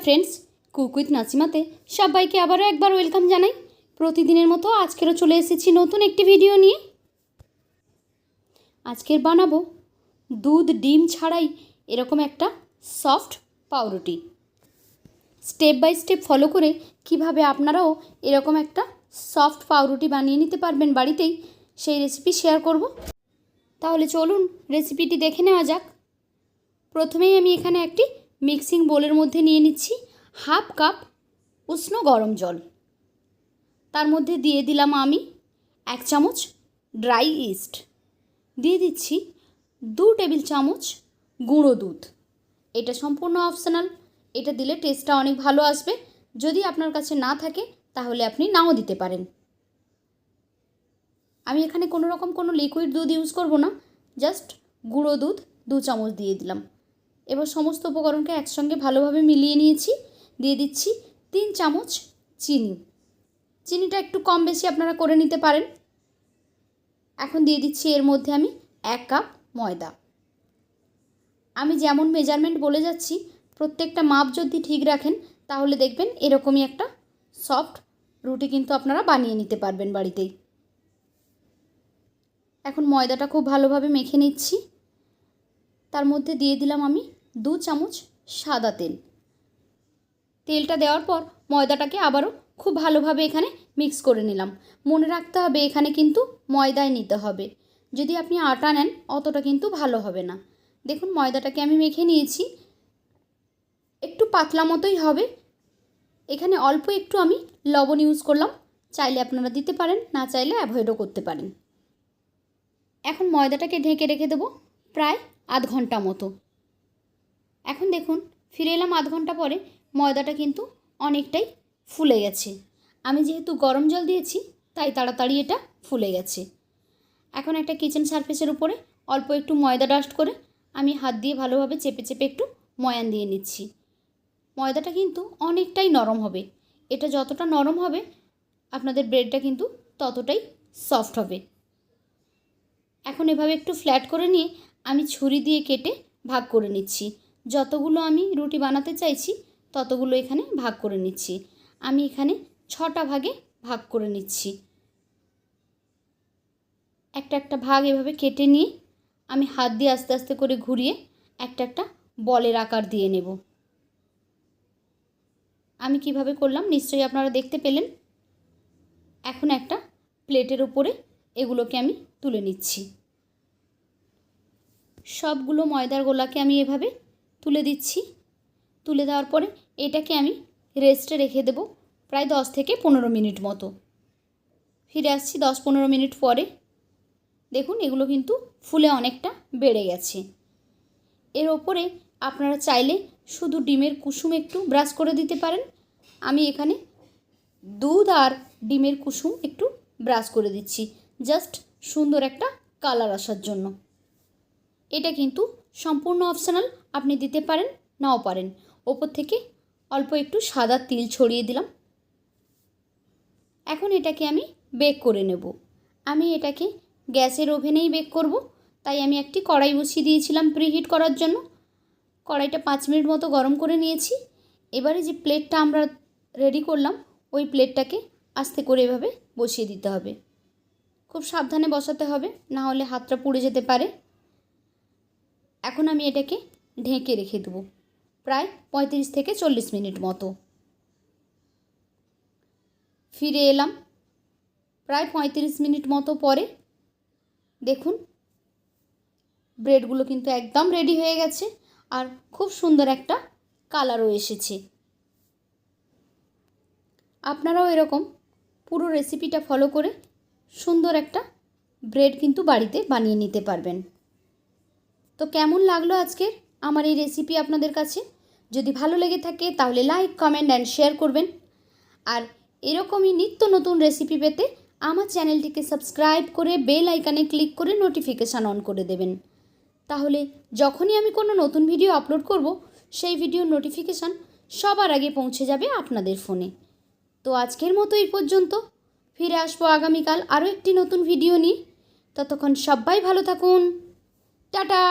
Hi friends, cook with নাসিমাতে সবাইকে আবারও একবার ওয়েলকাম জানাই। প্রতিদিনের মতো আজকেরও চলে এসেছি নতুন একটি ভিডিও নিয়ে। আজকের বানাবো দুধ ডিম ছাড়াই এরকম একটা সফট পাউরুটি। স্টেপ বাই স্টেপ ফলো করে কিভাবে আপনারাও এরকম একটা সফট পাউরুটি বানিয়ে নিতে পারবেন বাড়িতেই, সেই রেসিপি শেয়ার করব। তাহলে চলুন রেসিপিটি দেখে নেওয়া যাক। প্রথমেই আমি এখানে একটি মিক্সিং বোলের মধ্যে নিয়ে নিচ্ছি হাফ কাপ উষ্ণ গরম জল। তার মধ্যে দিয়ে দিলাম আমি 1 চামচ ড্রাই ইস্ট, দিয়ে দিচ্ছি 2 টেবিল চামচ গুঁড়ো দুধ। এটা সম্পূর্ণ অপশনাল, এটা দিলে টেস্টটা অনেক ভালো আসবে। যদি আপনার কাছে না থাকে তাহলে আপনি নাও দিতে পারেন। আমি এখানে কোনো লিকুইড দুধ ইউজ করব না, জাস্ট গুঁড়ো দুধ 2 চামচ দিয়ে দিলাম। এবার সমস্ত উপকরণকে একসঙ্গে ভালোভাবে মিলিয়ে নিয়েছি। দিয়ে দিচ্ছি 3 চামচ চিনি। চিনিটা একটু কম বেশি আপনারা করে নিতে পারেন। এখন দিয়ে দিচ্ছি এর মধ্যে আমি 1 কাপ ময়দা। আমি যেমন মেজারমেন্ট বলে যাচ্ছি, প্রত্যেকটা মাপ যদি ঠিক রাখেন তাহলে দেখবেন এরকমই একটা সফট রুটি কিন্তু আপনারা বানিয়ে নিতে পারবেন বাড়িতেই। এখন ময়দাটা খুব ভালোভাবে মেখে নিচ্ছি। তার মধ্যে দিয়ে দিলাম আমি 2 চামচ সাদা তেল। তেলটা দেওয়ার পর ময়দাটাকে আবারও খুব ভালোভাবে এখানে মিক্স করে নিলাম। মনে রাখতে হবে এখানে কিন্তু ময়দায় নিতে হবে, যদি আপনি আটা নেন অতটা কিন্তু ভালো হবে না। দেখুন ময়দাটাকে আমি মেখে নিয়েছি, একটু পাতলা মতোই হবে। এখানে অল্প একটু আমি লবণ ইউজ করলাম, চাইলে আপনারা দিতে পারেন, না চাইলে অ্যাভয়েডও করতে পারেন। এখন ময়দাটাকে ঢেকে রেখে দেবো প্রায় আধ ঘন্টা মতো। এখন দেখুন ফিরে এলাম আধ ঘন্টা পরে, ময়দাটা কিন্তু অনেকটাই ফুলে গেছে। আমি যেহেতু গরম জল দিয়েছি তাই তাড়াতাড়ি এটা ফুলে গেছে। এখন একটা কিচেন সারফেসের উপরে অল্প একটু ময়দা ডাস্ট করে আমি হাত দিয়ে ভালোভাবে চেপে চেপে একটু ময়ান দিয়ে নিচ্ছি। ময়দাটা কিন্তু অনেকটাই নরম হবে। এটা যতটা নরম হবে আপনাদের ব্রেডটা কিন্তু ততটাই সফট হবে। এখন এভাবে একটু ফ্ল্যাট করে নিয়ে আমি ছুরি দিয়ে কেটে ভাগ করে নিচ্ছি। যতগুলো আমি রুটি বানাতে চাইছি ততগুলো এখানে ভাগ করে নিচ্ছি। আমি এখানে 6টা ভাগে ভাগ করে নিচ্ছি। একটা ভাগ এভাবে কেটে নিয়ে আমি হাত দিয়ে আস্তে আস্তে করে ঘুরিয়ে একটা বলের আকার দিয়ে নেব। আমি কিভাবে করলাম নিশ্চয়ই আপনারা দেখতে পেলেন। এখন একটা প্লেটের উপরে এগুলোকে আমি তুলে নিচ্ছি। সবগুলো ময়দার গোলাকে আমি এভাবে তুলে দিচ্ছি। তুলে দেওয়ার পরে এটাকে আমি রেস্টে রেখে দেব প্রায় 10 থেকে 15 মিনিট মতো। ফিরে আসছি 10-15 মিনিট পরে। দেখুন এগুলো কিন্তু ফুলে অনেকটা বেড়ে গেছে। এর ওপরে আপনারা চাইলে শুধু ডিমের কুসুম একটু ব্রাশ করে দিতে পারেন। আমি এখানে দুধ আর ডিমের কুসুম একটু ব্রাশ করে দিচ্ছি, জাস্ট সুন্দর একটা কালার আসার জন্য। এটা কিন্তু সম্পূর্ণ অপশনাল, আপনি দিতে পারেন নাও পারেন। ওপর থেকে অল্প একটু সাদা তিল ছড়িয়ে দিলাম। এখন এটাকে আমি বেক করে নেব। আমি এটাকে গ্যাসের ওভেনেই বেক করব, তাই আমি একটি কড়াই বসিয়ে দিয়েছিলাম প্রিহিট করার জন্য। কড়াইটা 5 মিনিট মতো গরম করে নিয়েছি। এবারে যে প্লেটটা আমরা রেডি করলাম ওই প্লেটটাকে আস্তে করে এভাবে বসিয়ে দিতে হবে। খুব সাবধানে বসাতে হবে, না হলে হাতটা পুড়ে যেতে পারে। এখন আমি এটাকে ঢেকে রেখে দেবো প্রায় 35 থেকে 40 মিনিট মতো। ফিরে এলাম প্রায় 35 মিনিট মতো পরে। দেখুন ব্রেডগুলো কিন্তু একদম রেডি হয়ে গেছে আর খুব সুন্দর একটা কালারও এসেছে। আপনারাও এরকম পুরো রেসিপিটা ফলো করে সুন্দর একটা ব্রেড কিন্তু বাড়িতে বানিয়ে নিতে পারবেন। তো কেমন লাগলো আজকের আমার এই রেসিপি আপনাদের কাছে? যদি ভালো লেগে থাকে তাহলে লাইক, কমেন্ট অ্যান্ড শেয়ার করবেন। আর এরকমই নিত্য নতুন রেসিপি পেতে আমার চ্যানেলটিকে সাবস্ক্রাইব করে বেল আইকনে ক্লিক করে নোটিফিকেশান অন করে দেবেন। তাহলে যখনই আমি কোনো নতুন ভিডিও আপলোড করব সেই ভিডিওর নোটিফিকেশান সবার আগে পৌঁছে যাবে আপনাদের ফোনে। তো আজকের মতো এই পর্যন্ত। ফিরে আসবো আগামীকাল আরও একটি নতুন ভিডিও নিয়ে। ততক্ষণ সবাই ভালো থাকুন। টাটা।